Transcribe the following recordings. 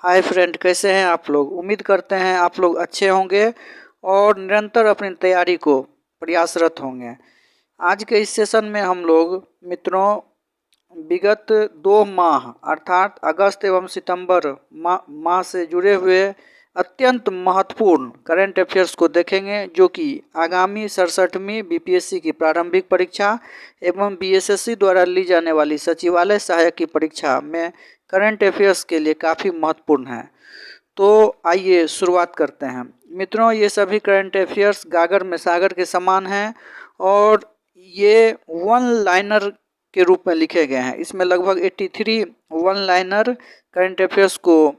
Hi friend, कैसे हैं आप लोग। उम्मीद करते हैं आप लोग अच्छे होंगे और निरंतर अपनी तैयारी को प्रयासरत होंगे। आज के इस सेशन में हम लोग मित्रों विगत 2 माह अर्थात अगस्त एवं सितंबर माह से जुड़े हुए अत्यंत महत्वपूर्ण करंट अफेयर्स को देखेंगे, जो कि आगामी 67वीं बीपीएससी की प्रारंभिक परीक्षा एवं बीएसएससी द्वारा ली जाने वाली सचिवालय सहायक की परीक्षा में करंट अफेयर्स के लिए काफ़ी महत्वपूर्ण है। तो आइए शुरुआत करते हैं। मित्रों, ये सभी करंट अफेयर्स गागर में सागर के समान हैं और ये वन लाइनर के रूप में लिखे गए हैं। इसमें लगभग 83 वन लाइनर करंट अफेयर्स को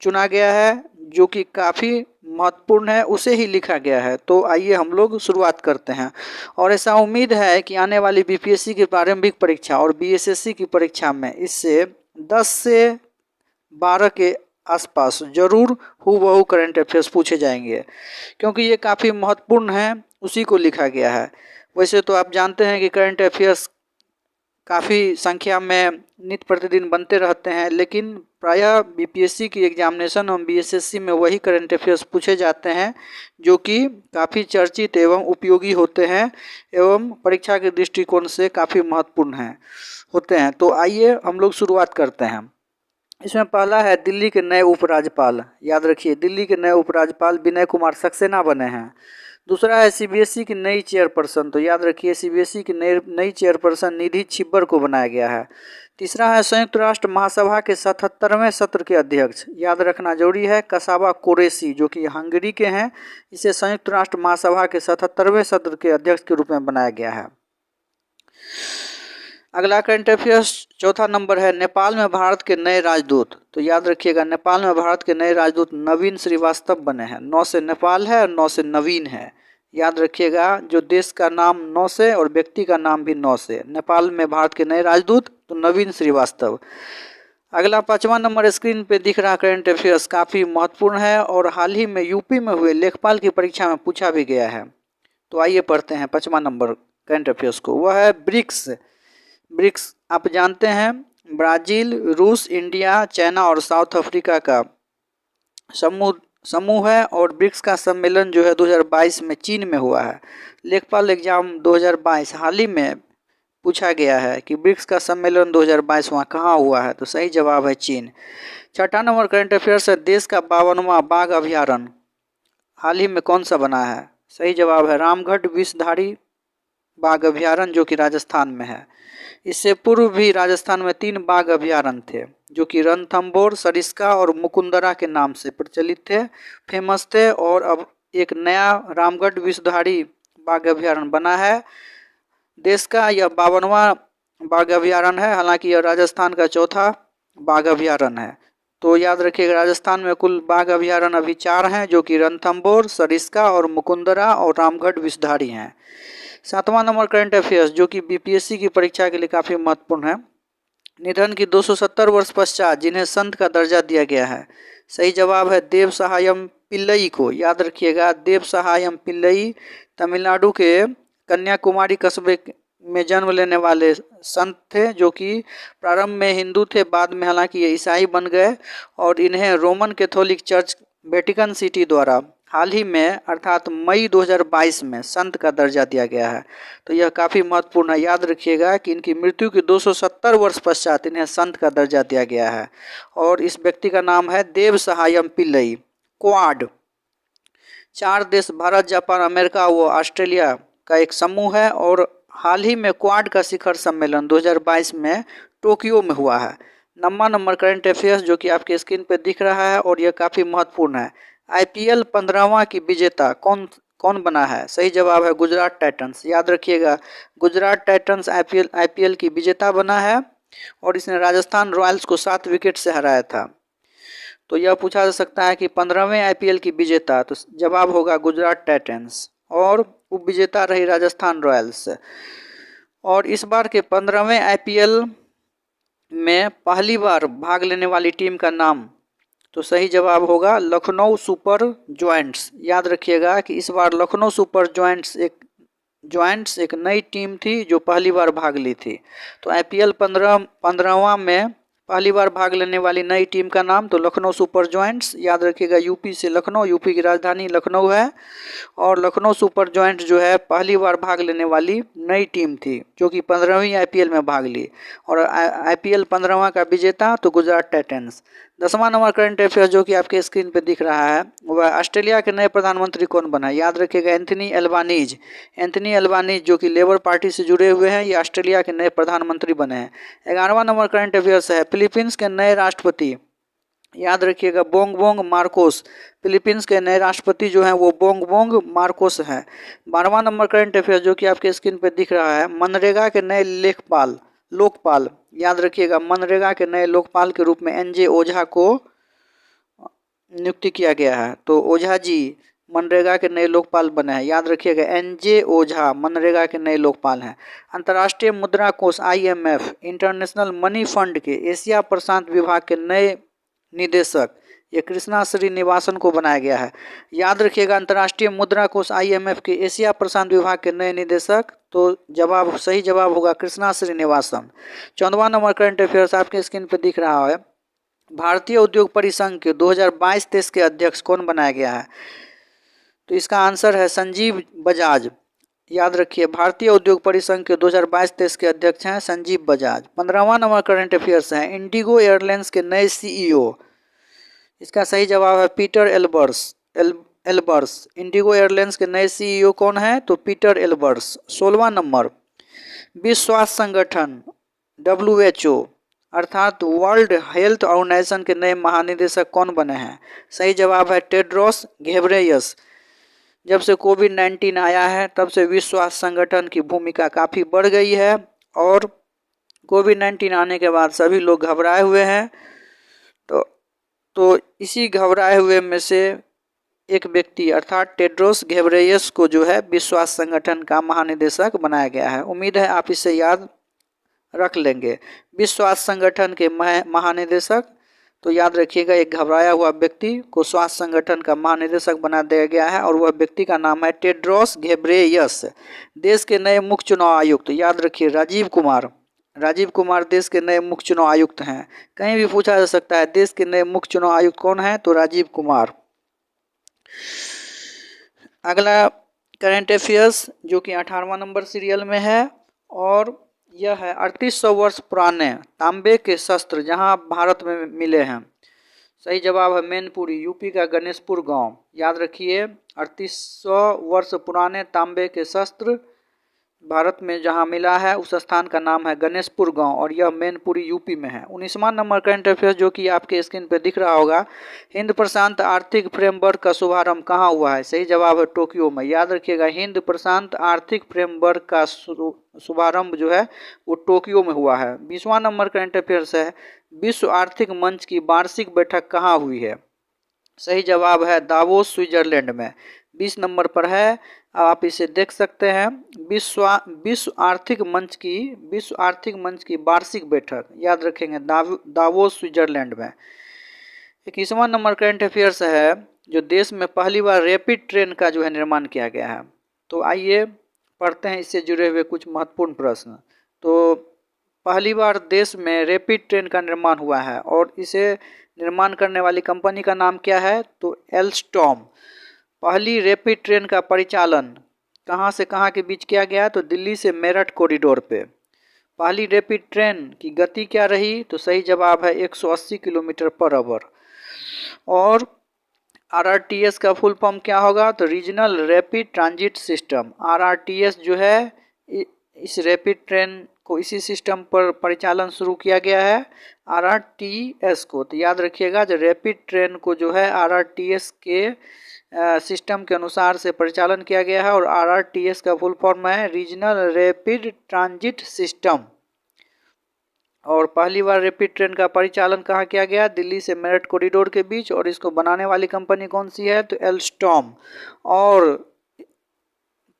चुना गया है, जो कि काफ़ी महत्वपूर्ण है, उसे ही लिखा गया है। तो आइए हम लोग शुरुआत करते हैं। और ऐसा उम्मीद है कि आने वाली बीपीएससी की प्रारंभिक परीक्षा और बीएसएससी की परीक्षा में इससे 10 से 12 के आसपास जरूर हूबहू करंट अफेयर्स पूछे जाएंगे, क्योंकि ये काफ़ी महत्वपूर्ण है, उसी को लिखा गया है। वैसे तो आप जानते हैं कि करंट अफेयर्स काफ़ी संख्या में नित्य प्रतिदिन बनते रहते हैं, लेकिन प्रायः बीपीएससी की एग्जामिनेशन और बीएसएससी में वही करंट अफेयर्स पूछे जाते हैं जो कि काफ़ी चर्चित एवं उपयोगी होते हैं एवं परीक्षा के दृष्टिकोण से काफ़ी महत्वपूर्ण होते हैं। तो आइए हम लोग शुरुआत करते हैं। इसमें पहला है दिल्ली के नए उपराज्यपाल। याद रखिए, दिल्ली के नए उपराज्यपाल विनय कुमार सक्सेना बने हैं। दूसरा है सीबीएसई की नई चेयरपर्सन। तो याद रखिए, सीबीएसई की नई चेयरपर्सन निधि छिब्बर को बनाया गया है। तीसरा है संयुक्त राष्ट्र महासभा के 77वें सत्र के अध्यक्ष। याद रखना जरूरी है, कसाबा कोरेसी, जो कि हंगरी के हैं, इसे संयुक्त राष्ट्र महासभा के 77वें सत्र के अध्यक्ष के रूप में बनाया गया है। अगला करंट अफेयर्स चौथा नंबर है नेपाल में भारत के नए राजदूत। तो याद रखिएगा, नेपाल में भारत के नए राजदूत नवीन श्रीवास्तव बने हैं। 9 से नेपाल है और 9 से नवीन है। याद रखिएगा, जो देश का नाम 9 से और व्यक्ति का नाम भी 9 से। नेपाल में भारत के नए राजदूत तो नवीन श्रीवास्तव। अगला 5वां नंबर स्क्रीन पे दिख रहा करंट अफेयर्स काफ़ी महत्वपूर्ण है और हाल ही में यूपी में हुए लेखपाल की परीक्षा में पूछा भी गया है। तो आइए पढ़ते हैं 5वां नंबर करंट अफेयर्स को। वह है ब्रिक्स। ब्रिक्स आप जानते हैं, ब्राज़ील, रूस, इंडिया, चाइना और साउथ अफ्रीका का समूह है और ब्रिक्स का सम्मेलन जो है 2022 में चीन में हुआ है। लेखपाल एग्जाम 2022 हाल ही में पूछा गया है कि ब्रिक्स का सम्मेलन 2022 वहाँ कहाँ हुआ है। तो सही जवाब है चीन। 6वां नंबर करंट अफेयर्स है देश का 52वां बाघ अभ्यारण्य हाल ही में कौन सा बना है। सही जवाब है रामगढ़ विषधारी बाघ अभ्यारण्य, जो कि राजस्थान में है। इससे पूर्व भी राजस्थान में 3 बाघ अभ्यारण्य थे, जो कि रणथंभौर, सरिस्का और मुकुंदरा के नाम से प्रचलित थे, फेमस थे। और अब एक नया रामगढ़ विषधारी बाघ अभ्यारण्य बना है। देश का यह 52वां बाघ अभ्यारण्य है, हालांकि यह राजस्थान का चौथा बाघ अभ्यारण्य है। तो याद रखिएगा, राजस्थान में कुल बाघ अभ्यारण्य अभी 4 हैं, जो कि रणथंभौर, सरिस्का और मुकुंदरा और रामगढ़ विषधारी हैं। 7वां नंबर करंट अफेयर्स, जो कि बीपीएससी की परीक्षा के लिए काफ़ी महत्वपूर्ण है। निधन की 270 वर्ष पश्चात जिन्हें संत का दर्जा दिया गया है। सही जवाब है देव सहायम पिल्लई को। याद रखिएगा, देव सहायम पिल्लई तमिलनाडु के कन्याकुमारी कस्बे में जन्म लेने वाले संत थे, जो कि प्रारंभ में हिंदू थे, बाद में हालांकि ये ईसाई बन गए और इन्हें Roman Catholic church Vatican city द्वारा हाल ही में अर्थात मई 2022 में संत का दर्जा दिया गया है। तो यह काफ़ी महत्वपूर्ण है। याद रखिएगा कि इनकी मृत्यु के 270 वर्ष पश्चात इन्हें संत का दर्जा दिया गया है और इस व्यक्ति का नाम है देव सहायम पिल्लई। क्वाड 4 देश भारत, जापान, अमेरिका व ऑस्ट्रेलिया का एक समूह है और हाल ही में क्वाड का शिखर सम्मेलन 2022 में टोक्यो में हुआ है। 9वां नंबर करंट अफेयर्स, जो कि आपके स्क्रीन पर दिख रहा है और यह काफ़ी महत्वपूर्ण है। आईपीएल 15वां की विजेता कौन बना है। सही जवाब है गुजरात टाइटंस। याद रखिएगा, गुजरात टाइटंस आईपीएल की विजेता बना है और इसने राजस्थान रॉयल्स को 7 विकेट से हराया था। तो यह पूछा जा सकता है कि 15वें आईपीएल की विजेता, तो जवाब होगा गुजरात टाइटंस और उप विजेता रही राजस्थान रॉयल्स। और इस बार के 15वें आईपीएल में पहली बार भाग लेने वाली टीम का नाम, तो सही जवाब होगा लखनऊ सुपर जॉइंट्स। याद रखिएगा कि इस बार लखनऊ सुपर जॉइंट्स एक नई टीम थी जो पहली बार भाग ली थी। तो आईपीएल 15वां में पहली बार भाग लेने वाली नई टीम का नाम तो लखनऊ सुपर जॉइंट्स, याद रखिएगा यूपी से लखनऊ, यूपी की राजधानी लखनऊ है और लखनऊ सुपर जॉइंट्स जो है पहली बार भाग लेने वाली नई टीम थी जो कि 15वीं आईपीएल में भाग ली और आईपीएल 15वां का विजेता तो गुजरात टाइटंस। 10वां नंबर करंट अफेयर जो कि आपके स्क्रीन पे दिख रहा है वह ऑस्ट्रेलिया के नए प्रधानमंत्री कौन बना, याद रखिएगा एंथनी एल्बानीज। एंथनी एल्बानीज जो कि लेबर पार्टी से जुड़े हुए हैं, ये ऑस्ट्रेलिया के नए प्रधानमंत्री बने हैं। 11वां नंबर करंट अफेयर्स है फिलीपींस के नए राष्ट्रपति, याद रखिएगा बोंगबोंग मार्कोस। फिलीपींस के नए राष्ट्रपति जो हैं वो बोंगबोंग मार्कोस हैं। 12वां नंबर करंट अफेयर जो कि आपके स्क्रीन पर दिख रहा है मनरेगा के नए लोकपाल, याद रखिएगा मनरेगा के नए लोकपाल के रूप में एनजे ओझा को नियुक्ति किया गया है। तो ओझा जी मनरेगा के नए लोकपाल बने हैं, याद रखिएगा एनजे ओझा मनरेगा के नए लोकपाल हैं। अंतर्राष्ट्रीय मुद्रा कोष IMF इंटरनेशनल मनी फंड के एशिया प्रशांत विभाग के नए निदेशक ये कृष्णा श्रीनिवासन को बनाया गया है। याद रखिएगा अंतर्राष्ट्रीय मुद्रा कोष IMF के एशिया प्रशांत विभाग के नए निदेशक, तो सही जवाब होगा कृष्णा श्रीनिवासन। 14वां नंबर करंट अफेयर्स आपके स्क्रीन पर दिख रहा है भारतीय उद्योग परिसंघ के 2022-23 के अध्यक्ष कौन बनाया गया है, तो इसका आंसर है संजीव बजाज। याद रखिए भारतीय उद्योग परिसंघ के 2022-23 के अध्यक्ष हैं संजीव बजाज। 15वां नंबर करंट अफेयर्स है इंडिगो एयरलाइंस के नए CEO, इसका सही जवाब है पीटर एल्बर्स। इंडिगो एयरलाइंस के नए CEO कौन है, तो पीटर एल्बर्स। 16वां नंबर विश्व स्वास्थ्य संगठन WHO अर्थात वर्ल्ड हेल्थ ऑर्गेनाइजेशन के नए महानिदेशक कौन बने हैं, सही जवाब है टेड्रोस घेब्रेयस। जब से कोविड-19 आया है तब से विश्व स्वास्थ्य संगठन की भूमिका काफ़ी बढ़ गई है और कोविड-19 आने के बाद सभी लोग घबराए हुए हैं। तो इसी घबराए हुए में से एक व्यक्ति अर्थात टेड्रोस घेब्रेयस को जो है विश्व स्वास्थ्य संगठन का महानिदेशक बनाया गया है। उम्मीद है आप इसे याद रख लेंगे। विश्व स्वास्थ्य संगठन के महानिदेशक, तो याद रखिएगा एक घबराया हुआ व्यक्ति को स्वास्थ्य संगठन का महानिदेशक बना दिया गया है और वह व्यक्ति का नाम है टेड्रोस घेब्रेयस। देश के नए मुख्य चुनाव आयुक्त, याद रखिए राजीव कुमार देश के नए मुख्य चुनाव आयुक्त हैं। कहीं भी पूछा जा सकता है देश के नए मुख्य चुनाव आयुक्त कौन है, तो राजीव कुमार। अगला करंट अफेयर्स जो कि 18वां नंबर सीरियल में है और यह है 3800 वर्ष पुराने तांबे के शस्त्र जहां भारत में मिले हैं, सही जवाब है मैनपुरी, यूपी का गणेशपुर गांव। याद रखिए 3800 वर्ष पुराने तांबे के शस्त्र भारत में जहां मिला है उस स्थान का नाम है गणेशपुर गांव और यह मैनपुरी यूपी में है। 19वां नंबर करंट अफेयर जो कि आपके स्क्रीन पे दिख रहा होगा हिंद प्रशांत आर्थिक फ्रेमवर्क का शुभारंभ कहां हुआ है, सही जवाब है टोक्यो में। याद रखिएगा हिंद प्रशांत आर्थिक फ्रेमवर्क का शुभारंभ जो है वो टोक्यो में हुआ है। 20वां नंबर करंट अफेयर्स है विश्व आर्थिक मंच की वार्षिक बैठक कहाँ हुई है, सही जवाब है दावोस स्विट्जरलैंड में। 20 नंबर पर है, आप इसे देख सकते हैं विश्व आर्थिक मंच की वार्षिक बैठक, याद रखेंगे दावोस स्विट्जरलैंड में। 21वां नंबर करंट अफेयर्स है जो देश में पहली बार रैपिड ट्रेन का जो है निर्माण किया गया है। तो आइए पढ़ते हैं इससे जुड़े हुए कुछ महत्वपूर्ण प्रश्न। तो पहली बार देश में रैपिड ट्रेन का निर्माण हुआ है और इसे निर्माण करने वाली कंपनी का नाम क्या है, तो एल्स्टॉम। पहली रैपिड ट्रेन का परिचालन कहां से कहां के बीच किया गया, तो दिल्ली से मेरठ कॉरिडोर पे। पहली रैपिड ट्रेन की गति क्या रही, तो सही जवाब है 180 किलोमीटर पर आवर। और RRTS का फुल फॉर्म क्या होगा, तो regional rapid transit system. RRTS जो है इस रैपिड ट्रेन को इसी सिस्टम पर परिचालन शुरू किया गया है RRTS को। तो याद रखिएगा जो रैपिड ट्रेन को जो है RRTS के सिस्टम के अनुसार से परिचालन किया गया है और RRTS का फुल फॉर्म है रीजनल रैपिड ट्रांजिट सिस्टम। और पहली बार रैपिड ट्रेन का परिचालन कहाँ किया गया, दिल्ली से मेरठ कॉरिडोर के बीच, और इसको बनाने वाली कंपनी कौन सी है, तो एल्स्टॉम। और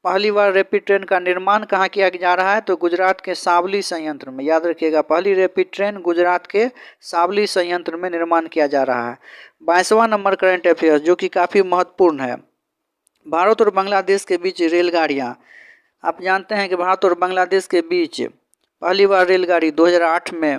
पहली बार रैपिड ट्रेन का निर्माण कहाँ किया जा रहा है, तो गुजरात के सावली संयंत्र में। याद रखिएगा पहली रैपिड ट्रेन गुजरात के सावली संयंत्र में निर्माण किया जा रहा है। 22वां नंबर करंट अफेयर जो कि काफ़ी महत्वपूर्ण है, भारत और बांग्लादेश के बीच रेलगाड़ियाँ। आप जानते हैं कि भारत और बांग्लादेश के बीच पहली बार रेलगाड़ी 2008 में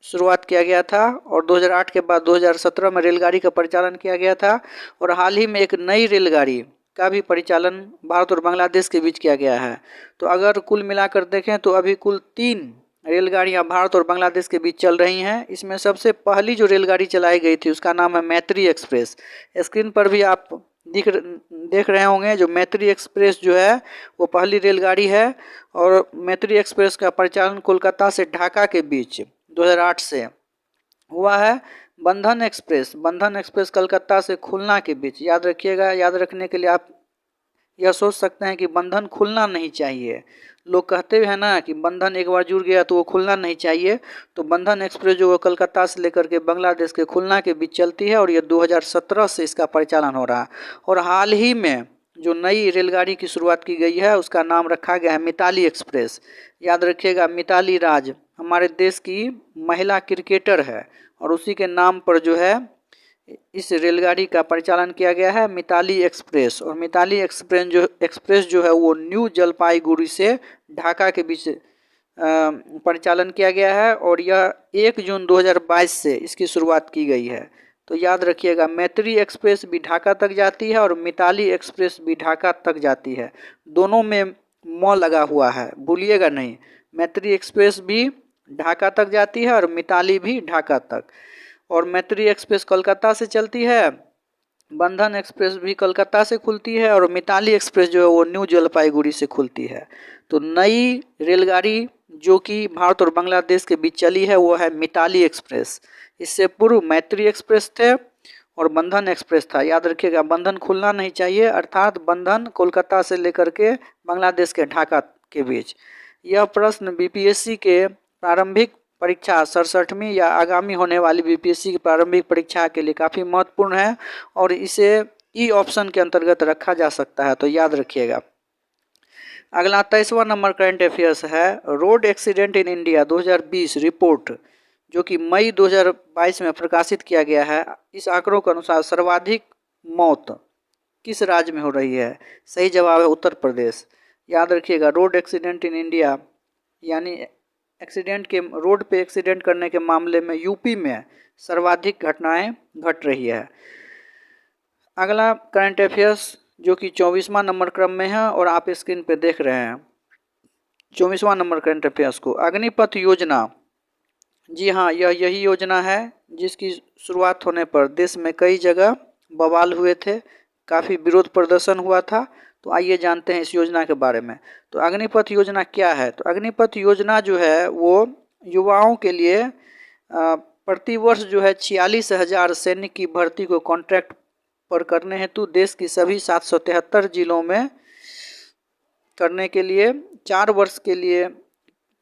शुरुआत किया गया था और 2008 के बाद 2017 में रेलगाड़ी का परिचालन किया गया था। और हाल ही में एक नई रेलगाड़ी का भी परिचालन भारत और बांग्लादेश के बीच किया गया है। तो अगर कुल मिलाकर देखें तो अभी कुल 3 रेलगाड़ियां भारत और बांग्लादेश के बीच चल रही हैं। इसमें सबसे पहली जो रेलगाड़ी चलाई गई थी उसका नाम है मैत्री एक्सप्रेस। स्क्रीन पर भी आप देख रहे होंगे, जो मैत्री एक्सप्रेस जो है वो पहली रेलगाड़ी है। और मैत्री एक्सप्रेस का परिचालन कोलकाता से ढाका के बीच 2008 से हुआ है। बंधन एक्सप्रेस कलकत्ता से खुलना के बीच, याद रखिएगा। याद रखने के लिए आप यह सोच सकते हैं कि बंधन खुलना नहीं चाहिए। लोग कहते हैं ना कि बंधन एक बार जुड़ गया तो वो खुलना नहीं चाहिए। तो बंधन एक्सप्रेस जो कलकत्ता से लेकर के बांग्लादेश के खुलना के बीच चलती है और ये 2017 से इसका परिचालन हो रहा है। और हाल ही में जो नई रेलगाड़ी की शुरुआत की गई है उसका नाम रखा गया है मिताली एक्सप्रेस। याद रखिएगा, मिताली राज हमारे देश की महिला क्रिकेटर है और उसी के नाम पर जो है इस रेलगाड़ी का परिचालन किया गया है, मिताली एक्सप्रेस। और मिताली एक्सप्रेस जो है वो न्यू जलपाईगुड़ी से ढाका के बीच परिचालन किया गया है और यह 1 जून 2022 से इसकी शुरुआत की गई है। तो याद रखिएगा, मैत्री एक्सप्रेस भी ढाका तक जाती है और मिताली एक्सप्रेस भी ढाका तक जाती है। दोनों में म लगा हुआ है, भूलिएगा नहीं। मैत्री एक्सप्रेस भी ढाका तक जाती है और मिताली भी ढाका तक। और मैत्री एक्सप्रेस कोलकाता से चलती है, बंधन एक्सप्रेस भी कोलकाता से खुलती है और मिताली एक्सप्रेस जो है वो न्यू जलपाईगुड़ी से खुलती है। तो नई रेलगाड़ी जो कि भारत और बांग्लादेश के बीच चली है वो है मिताली एक्सप्रेस। इससे पूर्व मैत्री एक्सप्रेस थे और बंधन एक्सप्रेस था। याद रखिएगा, बंधन खुलना नहीं चाहिए, अर्थात बंधन कोलकाता से लेकर के बांग्लादेश के ढाका के बीच। यह प्रश्न बीपीएससी के प्रारंभिक परीक्षा 67वीं या आगामी होने वाली बीपीएससी की प्रारंभिक परीक्षा के लिए काफ़ी महत्वपूर्ण है और इसे ई ऑप्शन के अंतर्गत रखा जा सकता है, तो याद रखिएगा। अगला 23वां नंबर करंट अफेयर्स है road accident in India 2020 report, जो कि मई 2022 में प्रकाशित किया गया है। इस आंकड़ों के अनुसार सर्वाधिक मौत किस राज्य में हो रही है? सही जवाब है उत्तर प्रदेश। याद रखिएगा, रोड एक्सीडेंट इन इंडिया यानी रोड पे एक्सीडेंट करने के मामले में यूपी में सर्वाधिक घटनाएं घट रही है। अगला करंट अफेयर्स जो कि 24वां नंबर क्रम में है और आप स्क्रीन पे देख रहे हैं 24वां नंबर करंट अफेयर्स को। अग्निपथ योजना, जी हाँ, यही योजना है जिसकी शुरुआत होने पर देश में कई जगह बवाल हुए थे, काफ़ी विरोध प्रदर्शन हुआ था। तो आइए जानते हैं इस योजना के बारे में। तो अग्निपथ योजना क्या है? तो अग्निपथ योजना जो है वो युवाओं के लिए प्रतिवर्ष जो है 46,000 सैनिक की भर्ती को कॉन्ट्रैक्ट पर करने हेतु देश की सभी 773 जिलों में करने के लिए 4 वर्ष के लिए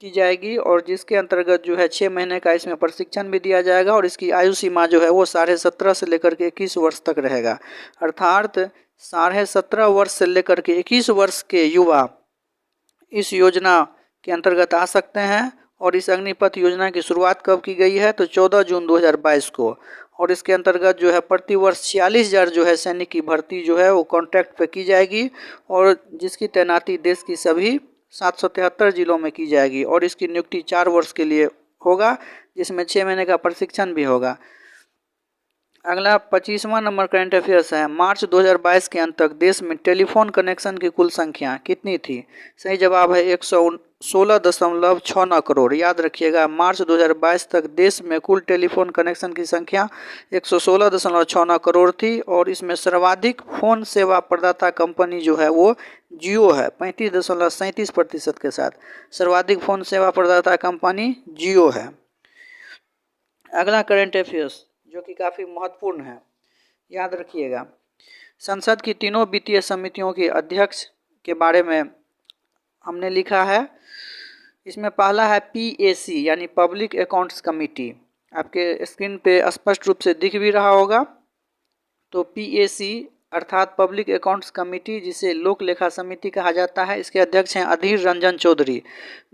की जाएगी और जिसके अंतर्गत जो है 6 महीने का इसमें प्रशिक्षण भी दिया जाएगा और इसकी आयु सीमा जो है वो 17.5 से लेकर के 21 वर्ष तक रहेगा। अर्थात 17.5 वर्ष से लेकर के 21 वर्ष के युवा इस योजना के अंतर्गत आ सकते हैं। और इस अग्निपथ योजना की शुरुआत कब की गई है? तो 14 जून 2022 को। और इसके अंतर्गत जो है प्रतिवर्ष 46,000 जो है सैनिक की भर्ती जो है वो कॉन्ट्रैक्ट पे की जाएगी और जिसकी तैनाती देश की सभी 773 जिलों में की जाएगी और इसकी नियुक्ति 4 वर्ष के लिए होगा, जिसमें 6 महीने का प्रशिक्षण भी होगा। अगला 25वां नंबर करंट अफेयर्स है मार्च 2022 के अंत तक देश में टेलीफोन कनेक्शन की कुल संख्या कितनी थी? सही जवाब है 116.69 करोड़। याद रखिएगा, मार्च 2022 तक देश में कुल टेलीफोन कनेक्शन की संख्या 116.69 करोड़ थी और इसमें सर्वाधिक फोन सेवा प्रदाता कंपनी जो है वो जियो है 35.37% के साथ। सर्वाधिक फोन सेवा प्रदाता कंपनी जियो है। अगला करंट अफेयर्स जो कि काफ़ी महत्वपूर्ण है, याद रखिएगा, संसद की तीनों वित्तीय समितियों के अध्यक्ष के बारे में हमने लिखा है। इसमें पहला है पीएसी यानी पब्लिक अकाउंट्स कमेटी, आपके स्क्रीन पे स्पष्ट रूप से दिख भी रहा होगा। तो पीएसी अर्थात पब्लिक अकाउंट्स कमेटी, जिसे लोक लेखा समिति कहा जाता है, इसके अध्यक्ष हैं अधीर रंजन चौधरी।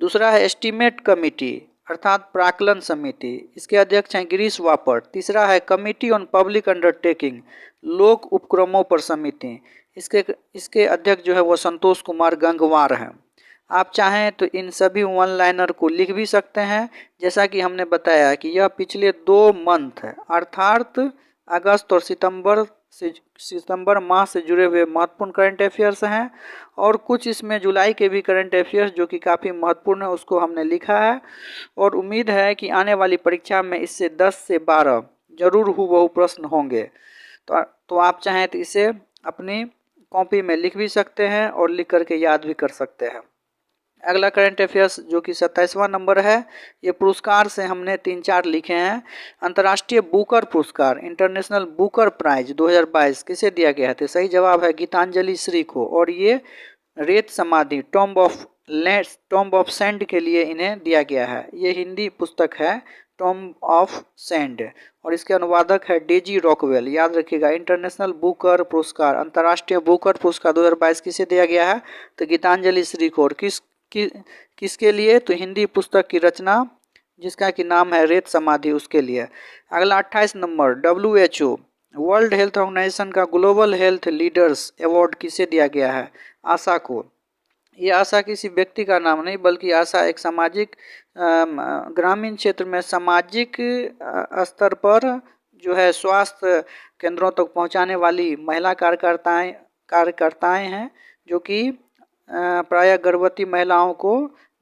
दूसरा है एस्टीमेट कमेटी अर्थात प्राकलन समिति, इसके अध्यक्ष हैं गिरीश वापट। तीसरा है कमेटी ऑन पब्लिक अंडरटेकिंग लोक उपक्रमों पर समिति, इसके अध्यक्ष जो है वो संतोष कुमार गंगवार हैं। आप चाहें तो इन सभी वन लाइनर को लिख भी सकते हैं। जैसा कि हमने बताया कि यह पिछले 2 मंथ है अर्थात अगस्त और सितंबर माह से जुड़े हुए महत्वपूर्ण करंट अफेयर्स हैं, और कुछ इसमें जुलाई के भी करंट अफेयर्स जो कि काफ़ी महत्वपूर्ण है उसको हमने लिखा है। और उम्मीद है कि आने वाली परीक्षा में इससे 10 से 12 जरूर हूबहू प्रश्न होंगे। तो आप चाहें तो इसे अपनी कॉपी में लिख भी सकते हैं और लिख करके याद भी कर सकते हैं। अगला करंट अफेयर्स जो कि 27वां नंबर है, ये पुरस्कार से हमने 3-4 लिखे हैं। अंतर्राष्ट्रीय बुकर पुरस्कार इंटरनेशनल बुकर प्राइज 2022 किसे दिया गया है? तो सही जवाब है गीतांजलि श्री को, और ये रेत समाधि टॉम्ब ऑफ सैंड के लिए इन्हें दिया गया है। ये हिंदी पुस्तक है टॉम्ब ऑफ सैंड, और इसके अनुवादक है डेजी रॉकवेल। याद रखिएगा, इंटरनेशनल बुकर पुरस्कार अंतर्राष्ट्रीय बुकर पुरस्कार 2022 किसे दिया गया है? तो गीतांजलि श्री को। और किसके लिए? तो हिंदी पुस्तक की रचना जिसका कि नाम है रेत समाधि, उसके लिए। अगला 28 नंबर, WHO वर्ल्ड हेल्थ ऑर्गेनाइजेशन का ग्लोबल हेल्थ लीडर्स अवार्ड किसे दिया गया है? आशा को। ये आशा किसी व्यक्ति का नाम नहीं, बल्कि आशा एक सामाजिक ग्रामीण क्षेत्र में सामाजिक स्तर पर जो है स्वास्थ्य केंद्रों तक पहुंचाने वाली महिला कार्यकर्ताएं हैं, जो कि प्रायः गर्भवती महिलाओं को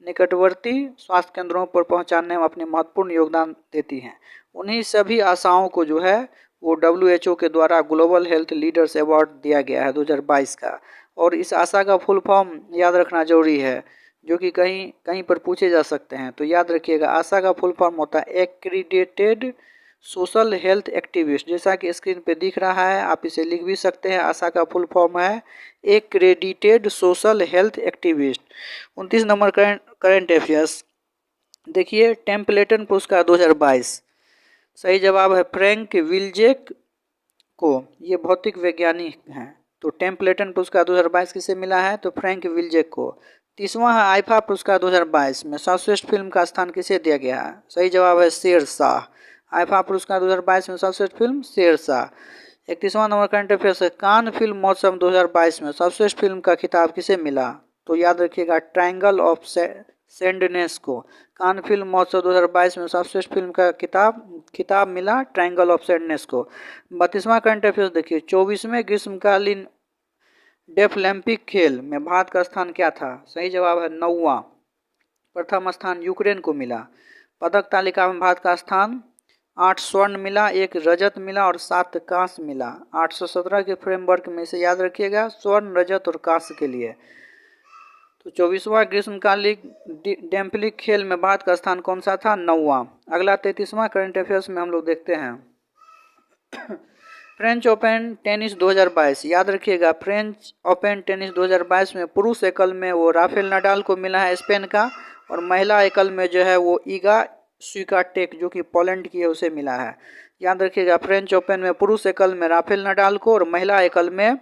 निकटवर्ती स्वास्थ्य केंद्रों पर पहुंचाने में अपने महत्वपूर्ण योगदान देती हैं। उन्हीं सभी आशाओं को जो है वो WHO के द्वारा ग्लोबल हेल्थ लीडर्स अवार्ड दिया गया है 2022 का। और इस आशा का फुल फॉर्म याद रखना जरूरी है, जो कि कहीं कहीं पर पूछे जा सकते हैं। तो याद रखिएगा, आशा का फुल फॉर्म होता है एक्रीडेटेड सोशल हेल्थ एक्टिविस्ट। जैसा कि स्क्रीन पे दिख रहा है, आप इसे लिख भी सकते हैं। आशा का फुल फॉर्म है accredited social health activist. 29 number current affairs देखिए, टेम्पलेटन पुरस्कार 2022 सही जवाब है फ्रैंक विल्जेक को। ये भौतिक वैज्ञानिक हैं। तो टेम्पलेटन पुरस्कार 2022 किसे मिला है? तो फ्रैंक विल्जेक को। 30वां है आईफा पुरस्कार 2022 में सर्वश्रेष्ठ फिल्म का स्थान किसे दिया गया है? सही जवाब है शेरशाह। आईफा पुरस्कार 2022 में सर्वश्रेष्ठ फिल्म शेरशाह। 31वां नंबर करंट अफेयर्स है, कान फिल्म महोत्सव 2022 में सर्वश्रेष्ठ फिल्म का खिताब किसे मिला? तो याद रखिएगा, ट्रायंगल ऑफ सैंडनेस को। कान फिल्म महोत्सव 2022 में सर्वश्रेष्ठ फिल्म का खिताब मिला ट्रायंगल ऑफ सैंडनेस को। 32वां करंट अफेयर्स देखिए, 24वें ग्रीष्मकालीन डेफलिम्पिक खेल में भारत का स्थान क्या था? सही जवाब है 9वां। प्रथम स्थान यूक्रेन को मिला। पदक तालिका में भारत का स्थान 8 स्वर्ण मिला, 1 रजत मिला और 7 कांस्य मिला। 817 के फ्रेमवर्क में इसे याद रखिएगा, स्वर्ण, रजत और कांस्य के लिए। तो 24वां ग्रीष्मकालिक डेफलिम्पिक खेल में भारत का स्थान कौन सा था? 9वां। अगला 33वां करंट अफेयर्स में हम लोग देखते हैं फ्रेंच ओपन टेनिस 2022। याद रखिएगा, फ्रेंच ओपन टेनिस 2022 में पुरुष एकल में वो राफेल नडाल को मिला है स्पेन का, और महिला एकल में जो है वो ईगा स्विकाटेक जो कि पोलैंड की है उसे मिला है। याद रखिएगा, फ्रेंच ओपन में पुरुष एकल में राफेल नडाल को और महिला एकल में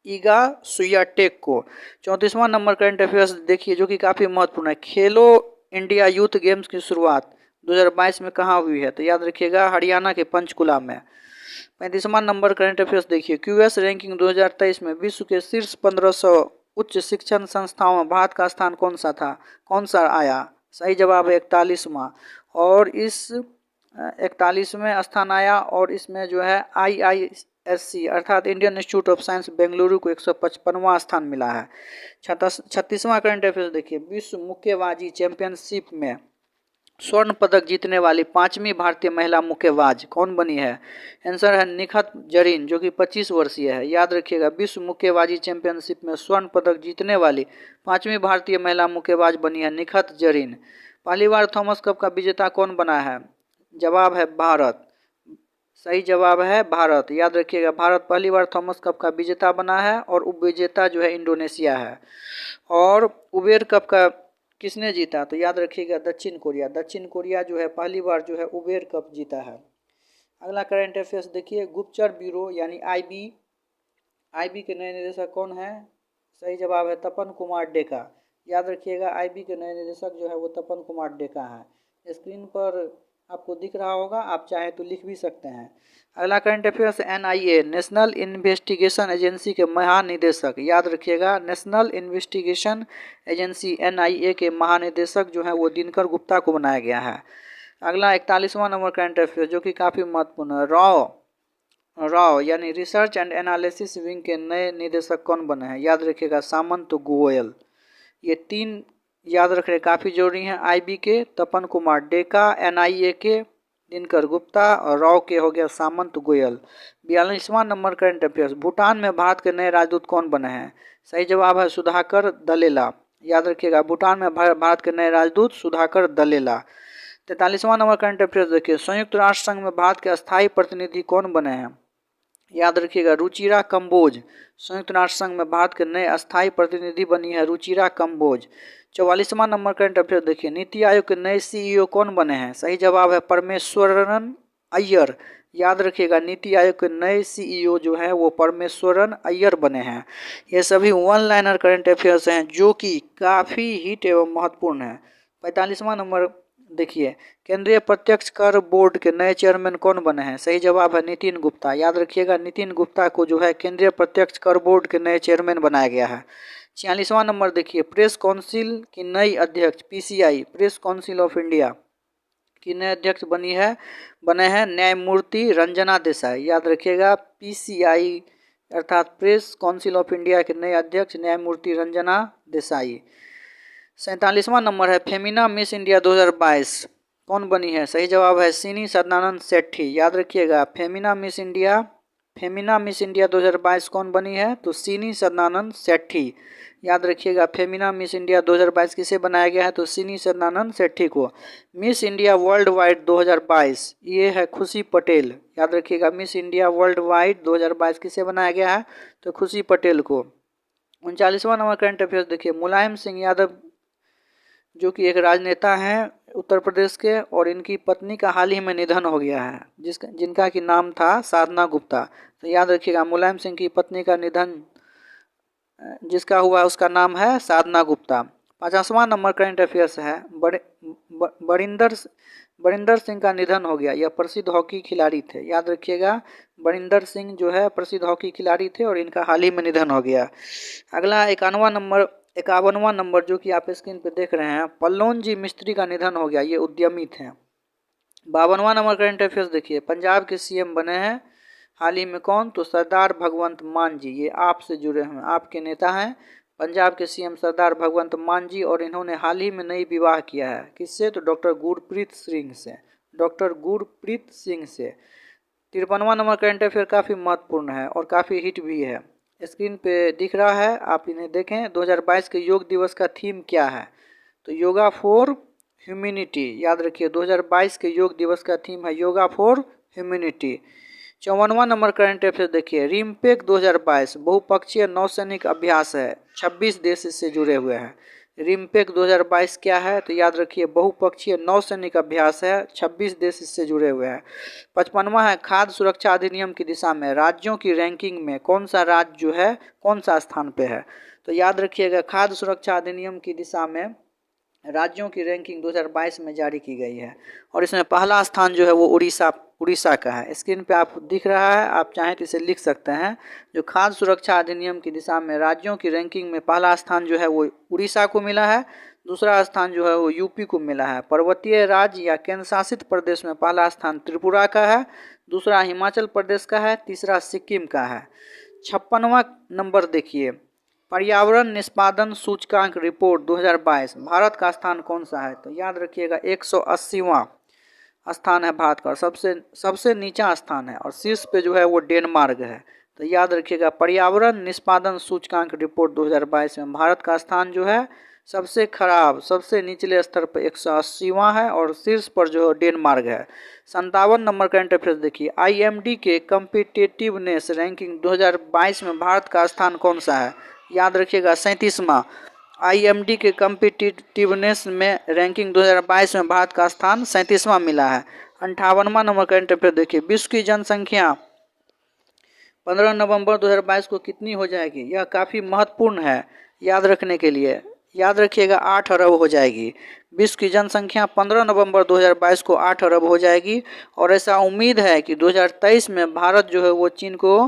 ईगा स्वियाटेक को। 34वां नंबर करंट अफेयर्स देखिए, जो कि काफ़ी महत्वपूर्ण है। खेलो इंडिया यूथ गेम्स की शुरुआत 2022 में कहाँ हुई है? तो याद रखिएगा, हरियाणा के पंचकुला में। 35वां नंबर करंट अफेयर्स देखिए, क्यूएस रैंकिंग 2023 में विश्व के शीर्ष 1500 उच्च शिक्षण संस्थाओं में भारत का स्थान कौन सा आया? सही जवाब है 41वां। और इस 41वें स्थान आया, और इसमें जो है IISC अर्थात Indian institute of science Bengaluru को 155वां स्थान मिला है। 36वां करंट अफेयर्स देखिए, विश्व मुक्केबाजी चैंपियनशिप में स्वर्ण पदक जीतने वाली 5वीं भारतीय महिला मुक्केबाज कौन बनी है? आंसर है निखत जरीन, जो कि 25 वर्षीय है। याद रखिएगा, विश्व मुक्केबाजी चैंपियनशिप में स्वर्ण पदक जीतने वाली 5वीं भारतीय महिला मुक्केबाज बनी है निखत जरीन। पहली बार थॉमस कप का विजेता कौन बना है? जवाब है भारत। सही जवाब है भारत। याद रखिएगा, भारत पहली बार थॉमस कप का विजेता बना है, और उपविजेता जो है इंडोनेशिया है। और उबेर कप का किसने जीता? तो याद रखिएगा, दक्षिण कोरिया। दक्षिण कोरिया जो है पहली बार जो है उबेर कप जीता है। अगला करंट अफेयर्स देखिए, गुप्तचर ब्यूरो यानी आईबी के नए निदेशक कौन है? सही जवाब है तपन कुमार डेका। याद रखिएगा, आईबी के नए निदेशक जो है वो तपन कुमार डेका है। स्क्रीन पर आपको दिख रहा होगा, आप चाहे तो लिख भी सकते हैं। अगला current affairs NIA national investigation agency के महानिदेशक, याद रखिएगा नेशनल इन्वेस्टिगेशन एजेंसी NIA के महानिदेशक जो है वो दिनकर गुप्ता को बनाया गया है। अगला 41वां नंबर करंट अफेयर जो कि काफ़ी महत्वपूर्ण है, राव यानी रिसर्च एंड एनालिसिस विंग के नए निदेशक कौन बने हैं, याद रखिएगा सामंत गोयल। ये 3 याद रखने काफ़ी जरूरी हैं। IB के तपन कुमार डेका, NIA के दिनकर गुप्ता और राव के हो गया सामंत गोयल। 42वां नंबर करंट अफेयर्स भूटान में भारत के नए राजदूत कौन बने हैं, सही जवाब है सुधाकर दलेला, याद रखिएगा भूटान में भारत के नए राजदूत Sudhakar Dalela. 43वां number current affairs देखिए संयुक्त राष्ट्र संघ में भारत के अस्थायी प्रतिनिधि कौन बने हैं, याद रखिएगा रुचिरा कंबोज। संयुक्त राष्ट्र संघ में भारत के नए अस्थायी प्रतिनिधि बनी है रुचिरा कंबोज। 44वां नंबर करंट अफेयर देखिए नीति आयोग के नए CEO कौन बने हैं, सही जवाब है परमेश्वरन अय्यर, याद रखिएगा नीति आयोग के नए CEO जो है वो परमेश्वरन अय्यर बने हैं। ये सभी वन लाइनर करंट अफेयर्स हैं जो कि काफ़ी हिट एवं महत्वपूर्ण है। 45वां नंबर देखिए केंद्रीय प्रत्यक्ष कर बोर्ड के नए चेयरमैन कौन बने हैं, सही जवाब है नितिन गुप्ता, याद रखिएगा नितिन गुप्ता को जो है केंद्रीय प्रत्यक्ष कर बोर्ड के नए चेयरमैन बनाया गया है। 46वां नंबर देखिए प्रेस काउंसिल की नई अध्यक्ष PCI press council of India की नए अध्यक्ष बने हैं न्यायमूर्ति रंजना देसाई, याद रखिएगा PCI अर्थात प्रेस काउंसिल ऑफ इंडिया के नए अध्यक्ष न्यायमूर्ति रंजना देसाई। 47वां नंबर है फेमिना मिस इंडिया 2022 कौन बनी है, सही जवाब है सिनी सदानंद सेठी, याद रखिएगा फेमिना मिस इंडिया 2022 कौन बनी है, तो सिनी सदानंद सेठी, याद रखिएगा फेमिना मिस इंडिया 2022 किसे बनाया गया है, तो सिनी सदानंद सेठी को। मिस इंडिया वर्ल्ड वाइड 2022 ये है खुशी पटेल, याद रखिएगा मिस इंडिया वर्ल्ड वाइड 2022 किसे बनाया गया है, तो खुशी पटेल को। 39वां नंबर करंट अफेयर्स देखिए मुलायम सिंह यादव जो कि एक राजनेता हैं उत्तर प्रदेश के और इनकी पत्नी का हाल ही में निधन हो गया है जिनका कि नाम था साधना गुप्ता, तो याद रखिएगा मुलायम सिंह की पत्नी का निधन जिसका हुआ उसका नाम है साधना गुप्ता। 50वां नंबर करंट अफेयर्स है बरिंदर सिंह का निधन हो गया, यह प्रसिद्ध हॉकी खिलाड़ी थे, याद रखिएगा बरिंदर सिंह जो है प्रसिद्ध हॉकी खिलाड़ी थे और इनका हाल ही में निधन हो गया। अगला 51वां नंबर जो कि आप स्क्रीन पे देख रहे हैं पल्लोन जी मिस्त्री का निधन हो गया, ये उद्यमी थे। 52वां नंबर करंट अफेयर्स देखिए पंजाब के CM बने हैं हाल ही में कौन, तो सरदार भगवंत मान जी, ये आपसे जुड़े हुए आपके नेता हैं पंजाब के CM सरदार भगवंत मान जी और इन्होंने हाल ही में नई विवाह किया है किससे, तो डॉक्टर गुरप्रीत सिंह से। 53वां नंबर करंट अफेयर काफ़ी महत्वपूर्ण है और काफ़ी हिट भी है, स्क्रीन पे दिख रहा है आप इन्हें देखें। 2022 के योग दिवस का थीम क्या है, तो योगा फॉर ह्यूमैनिटी, याद रखिए 2022 के योग दिवस का थीम है योगा फॉर ह्यूमैनिटी। 54वां नंबर करंट अफेयर देखिए रिम्पेक 2022 बहुपक्षीय नौसैनिक अभ्यास है, 26 देश इससे जुड़े हुए हैं। रिम्पेक 2022 क्या है, तो याद रखिए बहुपक्षीय नौसैनिक अभ्यास है, 26 देश इससे जुड़े हुए हैं। 55वां है खाद्य सुरक्षा अधिनियम की दिशा में राज्यों की रैंकिंग में कौन सा राज्य जो है कौन सा स्थान पे है, तो याद रखिएगा खाद्य सुरक्षा अधिनियम की दिशा में राज्यों की रैंकिंग 2022 में जारी की गई है और इसमें पहला स्थान जो है वो उड़ीसा का है। स्क्रीन पे आप दिख रहा है, आप चाहें तो इसे लिख सकते हैं। जो खाद्य सुरक्षा अधिनियम की दिशा में राज्यों की रैंकिंग में पहला स्थान जो है वो उड़ीसा को मिला है, दूसरा स्थान जो है वो यूपी को मिला है। पर्वतीय राज्य या केंद्र शासित प्रदेश में पहला स्थान त्रिपुरा का है, दूसरा हिमाचल प्रदेश का है, तीसरा सिक्किम का है। 56वां नंबर देखिए पर्यावरण निष्पादन सूचकांक रिपोर्ट 2022 भारत का स्थान कौन सा है, तो याद रखिएगा 180वां स्थान है भारत का, सबसे नीचा स्थान है और शीर्ष पे जो है वो डेनमार्क है, तो याद रखिएगा पर्यावरण निष्पादन सूचकांक रिपोर्ट 2022 में भारत का स्थान जो है सबसे खराब सबसे निचले स्तर पर 180वां है और शीर्ष पर जो है डेनमार्क है। 57 नंबर करंट अफेयर्स देखिए IMD के कम्पिटिटिवनेस रैंकिंग 2022 में भारत का स्थान कौन सा है, याद रखिएगा 37वां। IMD के कम्पिटिटिवनेस में रैंकिंग 2022 में भारत का स्थान 37वां मिला है। 58वां नंबर करंट अफेयर देखिए विश्व की जनसंख्या 15 नवंबर 2022 को कितनी हो जाएगी, यह काफ़ी महत्वपूर्ण है याद रखने के लिए। याद रखिएगा 8 अरब हो जाएगी। विश्व की जनसंख्या 15 नवंबर 2022 को 8 अरब हो जाएगी और ऐसा उम्मीद है कि 2023 में भारत जो है वो चीन को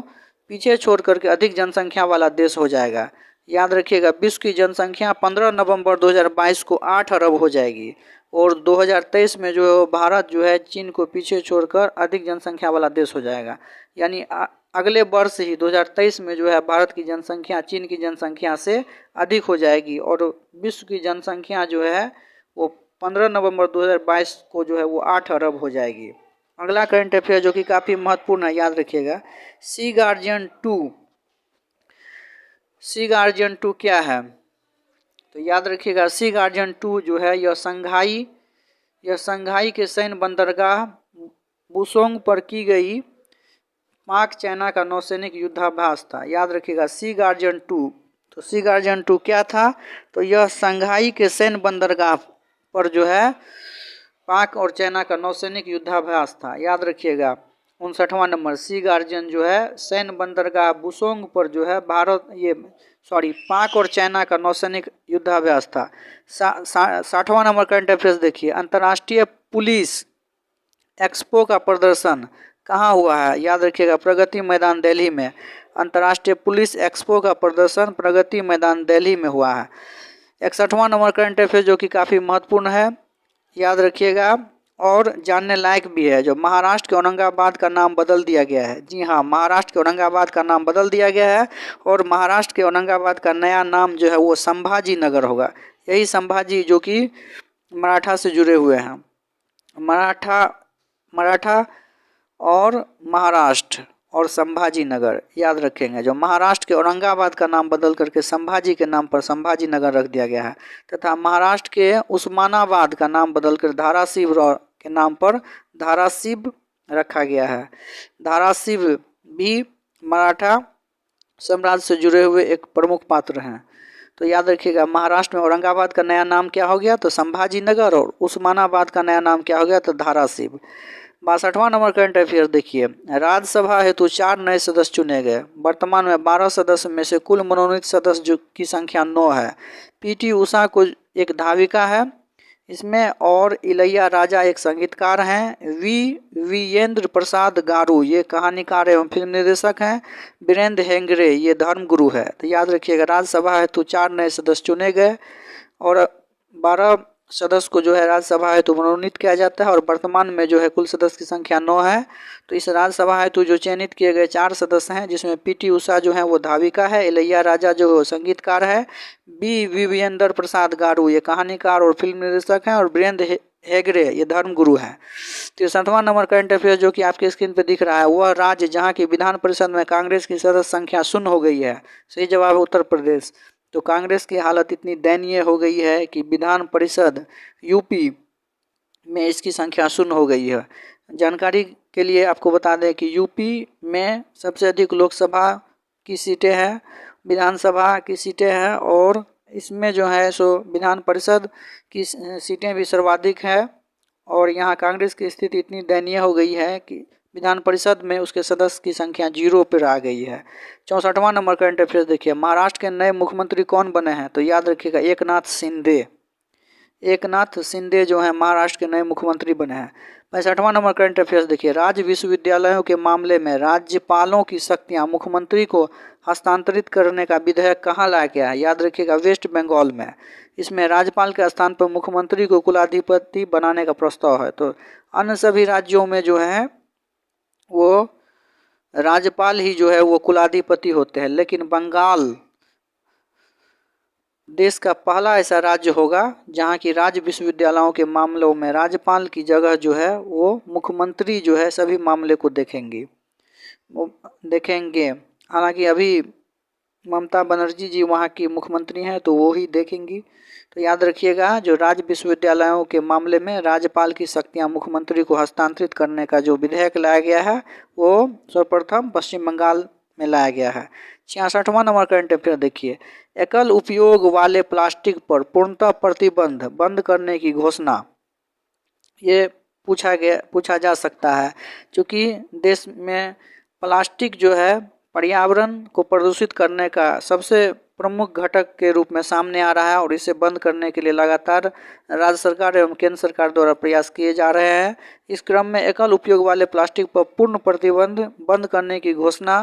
पीछे छोड़ करके अधिक जनसंख्या वाला देश हो जाएगा। याद रखिएगा विश्व की जनसंख्या 15 नवंबर 2022 को 8 अरब हो जाएगी और 2023 में जो भारत जो है चीन को पीछे छोड़कर अधिक जनसंख्या वाला देश हो जाएगा। यानी अगले वर्ष ही 2023 में जो है भारत की जनसंख्या चीन की जनसंख्या से अधिक हो जाएगी और विश्व की जनसंख्या जो है वो 15 नवंबर 2022 को जो है वो 8 अरब हो जाएगी। अगला करंट अफेयर जो कि काफ़ी महत्वपूर्ण है, याद रखिएगा सी गार्जियन 2। सी गार्जियन 2 क्या है? तो याद रखिएगा सी गार्जियन 2 जो है यह संघाई के सैन्य बंदरगाह बुसोंग पर की गई पाक चाइना का नौसैनिक युद्धाभ्यास था। याद रखिएगा सी गार्जियन 2। तो सी गार्जियन 2 क्या था? तो यह संघाई के सैन्य बंदरगाह पर जो है पाक और चाइना का नौसैनिक युद्धाभ्यास था। याद रखिएगा 59वां नंबर सी गार्जियन जो है सैन्य बंदरगाह बुसोंग पर जो है पाक और चाइना का नौसैनिक युद्धाभ्यास था। 60वां नंबर करंट अफेयर्स देखिए अंतर्राष्ट्रीय पुलिस एक्सपो का प्रदर्शन कहाँ हुआ है? याद रखिएगा प्रगति मैदान दिल्ली में। अंतर्राष्ट्रीय पुलिस एक्सपो का प्रदर्शन प्रगति मैदान दिल्ली में हुआ है। 61वां नंबर करंट अफेयर जो कि काफ़ी महत्वपूर्ण है, याद रखिएगा और जानने लायक भी है, जो महाराष्ट्र के औरंगाबाद का नाम बदल दिया गया है। जी हाँ, महाराष्ट्र के औरंगाबाद का नाम बदल दिया गया है और महाराष्ट्र के औरंगाबाद का नया नाम जो है वो संभाजी नगर होगा। यही संभाजी जो कि मराठा से जुड़े हुए हैं। मराठा और महाराष्ट्र और संभाजी नगर याद रखेंगे। जो महाराष्ट्र के औरंगाबाद का नाम बदल करके संभाजी के नाम पर संभाजी नगर रख दिया गया है तथा महाराष्ट्र के उस्मानाबाद का नाम बदलकर धाराशिव के नाम पर धाराशिव रखा गया है। धाराशिव भी मराठा साम्राज्य से जुड़े हुए एक प्रमुख पात्र हैं। तो याद रखिएगा महाराष्ट्र में औरंगाबाद का नया नाम क्या हो गया? तो संभाजी नगर और उस्मानाबाद का नया नाम क्या हो गया? तो धाराशिव। 62वां नंबर करंट अफेयर देखिए राज्यसभा हेतु 4 नए सदस्य चुने गए। वर्तमान में 12 सदस्य में से कुल मनोनीत सदस्य की संख्या 9 है। पीटी उषा को एक धाविका है इसमें और इलैया राजा एक संगीतकार हैं। वीरेंद्र प्रसाद गारू ये कहानीकार एवं फिल्म निर्देशक हैं। वीरेंद्र हेगड़े ये धर्मगुरु है। तो याद रखिएगा राज्यसभा हेतु 4 नए सदस्य चुने गए और 12 सदस्य को जो है राज्यसभा हेतु मनोनीत किया जाता है और वर्तमान में जो है कुल सदस्य की संख्या 9 है। तो इस राज्यसभा हेतु जो चयनित किए गए 4 सदस्य हैं जिसमें पीटी उषा जो है वो धाविका है, इलैया राजा जो संगीतकार है, वीरेंद्र प्रसाद गारू ये कहानीकार और फिल्म निर्देशक हैं और वीरेंद्र हेगड़े ये धर्मगुरु हैं। 63वां नंबर करंट अफेयर जो कि आपके स्क्रीन पर दिख रहा है वह राज्य जहाँ की विधान परिषद में कांग्रेस की सदस्य संख्या 0 हो गई है। सही जवाब है उत्तर प्रदेश। तो कांग्रेस की हालत इतनी दयनीय हो गई है कि विधान परिषद यूपी में इसकी संख्या 0 हो गई है। जानकारी के लिए आपको बता दें कि यूपी में सबसे अधिक लोकसभा की सीटें हैं, विधानसभा की सीटें हैं और इसमें जो है सो विधान परिषद की सीटें भी सर्वाधिक है और यहाँ कांग्रेस की स्थिति इतनी दयनीय हो गई है कि विधान परिषद में उसके सदस्य की संख्या 0 पर आ गई है। 64वां नंबर करंट अफेयर देखिए महाराष्ट्र के नए मुख्यमंत्री कौन बने हैं? तो याद रखिएगा एकनाथ शिंदे जो है महाराष्ट्र के नए मुख्यमंत्री बने हैं। 65वां नंबर करंट अफेयर्स देखिए राज्य विश्वविद्यालयों के मामले में राज्यपालों की शक्तियां मुख्यमंत्री को हस्तांतरित करने का विधेयक कहाँ लाया गया है? याद रखिएगा वेस्ट बंगाल में। इसमें राज्यपाल के स्थान पर मुख्यमंत्री को कुलाधिपति बनाने का प्रस्ताव है। तो अन्य सभी राज्यों में जो है वो राज्यपाल ही जो है वो कुलाधिपति होते हैं, लेकिन बंगाल देश का पहला ऐसा राज्य होगा जहां की राज्य विश्वविद्यालयों के मामलों में राज्यपाल की जगह जो है वो मुख्यमंत्री जो है सभी मामले को देखेंगे। हालांकि अभी ममता बनर्जी जी वहां की मुख्यमंत्री हैं तो वो ही देखेंगी। तो याद रखिएगा जो राज्य विश्वविद्यालयों के मामले में राज्यपाल की शक्तियां मुख्यमंत्री को हस्तांतरित करने का जो विधेयक लाया गया है वो सर्वप्रथम पश्चिम बंगाल में लाया गया है। 66वां नंबर करंट अफेयर देखिए एकल उपयोग वाले प्लास्टिक पर पूर्णतः प्रतिबंध बंद करने की घोषणा ये पूछा जा सकता है क्योंकि देश में प्लास्टिक जो है पर्यावरण को प्रदूषित करने का सबसे प्रमुख घटक के रूप में सामने आ रहा है और इसे बंद करने के लिए लगातार राज्य सरकार एवं केंद्र सरकार द्वारा प्रयास किए जा रहे हैं। इस क्रम में एकल उपयोग वाले प्लास्टिक पर पूर्ण प्रतिबंध बंद करने की घोषणा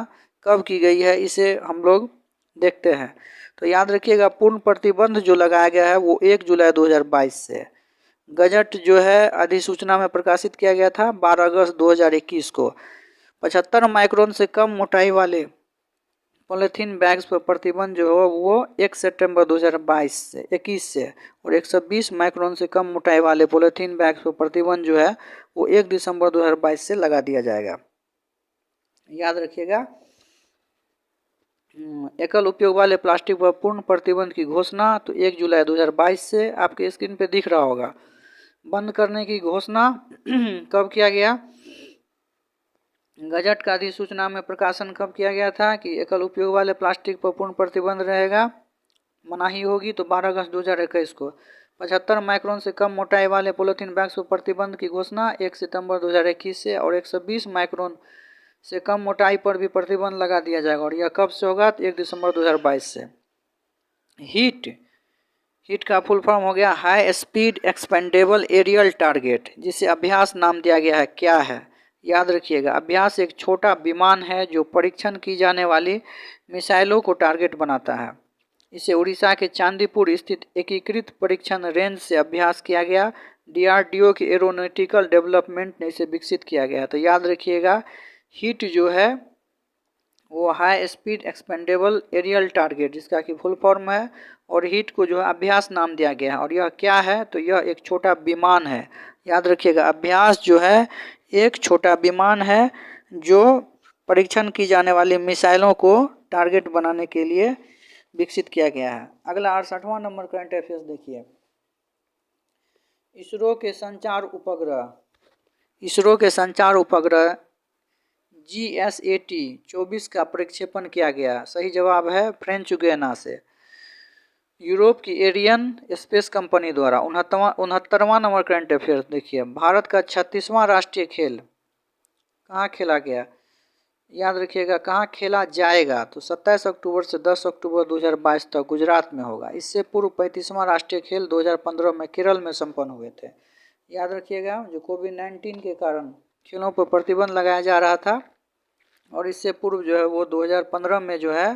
कब की गई है, इसे हम लोग देखते हैं। तो याद रखिएगा, पूर्ण प्रतिबंध जो लगाया गया है वो 1 जुलाई 2022 से। गजट जो है अधिसूचना में प्रकाशित किया गया था 12 अगस्त 2021 को। 75 माइक्रोन से कम मोटाई वाले पॉलीथीन बैग्स पर प्रतिबंध जो है वो 1 सितंबर 2021 से और 120 माइक्रोन से कम मोटाई वाले पॉलीथीन बैग्स पर प्रतिबंध जो है वो 1 दिसंबर 2022 से लगा दिया जाएगा। याद रखिएगा, एकल उपयोग वाले प्लास्टिक पर पूर्ण प्रतिबंध की घोषणा तो 1 जुलाई 2022 से आपके स्क्रीन पे दिख रहा होगा। बंद करने की घोषणा कब किया गया? गजट का अधिसूचना में प्रकाशन कब किया गया था कि एकल उपयोग वाले प्लास्टिक पर पूर्ण प्रतिबंध रहेगा, मनाही होगी, तो 12 अगस्त 2021 को। 75 माइक्रोन से कम मोटाई वाले पॉलीथीन बैग्स पर प्रतिबंध की घोषणा 1 सितंबर 2021 से और 120 माइक्रोन से कम मोटाई पर भी प्रतिबंध लगा दिया जाएगा और यह कब से होगा? तो 1 दिसंबर 2022 से। हीट का फुल फॉर्म हो गया high speed expendable aerial target, जिसे अभ्यास नाम दिया गया है। क्या है? याद रखिएगा, अभ्यास एक छोटा विमान है जो परीक्षण की जाने वाली मिसाइलों को टारगेट बनाता है। इसे उड़ीसा के चांदीपुर स्थित एकीकृत परीक्षण रेंज से अभ्यास किया गया। DRDO की एरोनॉटिकल डेवलपमेंट ने इसे विकसित किया गया है। तो याद रखिएगा, हीट जो है वो high speed expendable aerial target, जिसका कि फुल फॉर्म है, और हीट को जो है अभ्यास नाम दिया गया है। और यह क्या है? तो यह एक छोटा विमान है। याद रखिएगा, अभ्यास जो है एक छोटा विमान है जो परीक्षण की जाने वाली मिसाइलों को टारगेट बनाने के लिए विकसित किया गया है। अगला 68वां नंबर करंट अफेयर्स देखिए। इसरो के संचार उपग्रह GSAT 24 का प्रक्षेपण किया गया। सही जवाब है फ्रेंच गुयाना से। यूरोप की एरियन स्पेस कंपनी द्वारा 69वां नंबर करंट अफेयर्स देखिए। भारत का 36वां राष्ट्रीय खेल कहाँ खेला गया? याद रखिएगा, कहाँ खेला जाएगा? तो 27 अक्टूबर से 10 अक्टूबर 2022 तक गुजरात में होगा। इससे पूर्व 35वां राष्ट्रीय खेल 2015 में केरल में संपन्न हुए थे। याद रखिएगा, जो कोविड-19 के कारण खेलों पर प्रतिबंध लगाया जा रहा था और इससे पूर्व जो है वो 2015 में जो है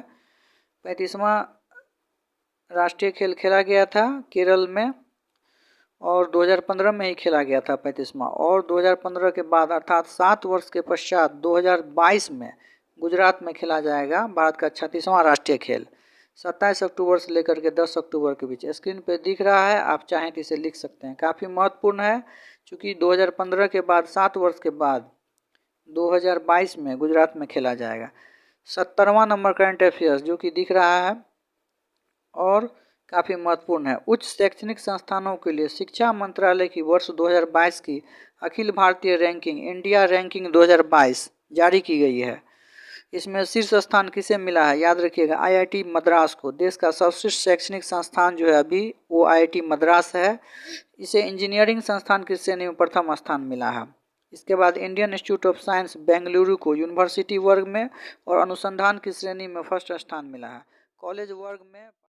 35वां राष्ट्रीय खेल खेला गया था केरल में और 2015 में ही खेला गया था 35वां। और 2015 के बाद अर्थात 7 वर्ष के पश्चात 2022 में गुजरात में खेला जाएगा भारत का 36वां राष्ट्रीय खेल, 27 अक्टूबर से लेकर के 10 अक्टूबर के बीच। स्क्रीन पे दिख रहा है, आप चाहें तो इसे लिख सकते हैं। काफ़ी महत्वपूर्ण है क्योंकि 2015 के बाद 7 वर्ष के बाद 2022 में गुजरात में खेला जाएगा। 70वां नंबर करंट अफेयर्स जो कि दिख रहा है और काफ़ी महत्वपूर्ण है। उच्च शैक्षणिक संस्थानों के लिए शिक्षा मंत्रालय की वर्ष 2022 की Akhil Bharatiya ranking India ranking 2022 जारी की गई है। इसमें शीर्ष स्थान किसे मिला है? याद रखिएगा, IIT मद्रास को। देश का सर्वश्रेष्ठ शैक्षणिक संस्थान जो है अभी वो IIT मद्रास है। इसे इंजीनियरिंग संस्थान की श्रेणी में प्रथम स्थान मिला है। इसके बाद Indian institute of science Bengaluru को यूनिवर्सिटी वर्ग में और अनुसंधान की श्रेणी में फर्स्ट स्थान मिला है। कॉलेज वर्ग में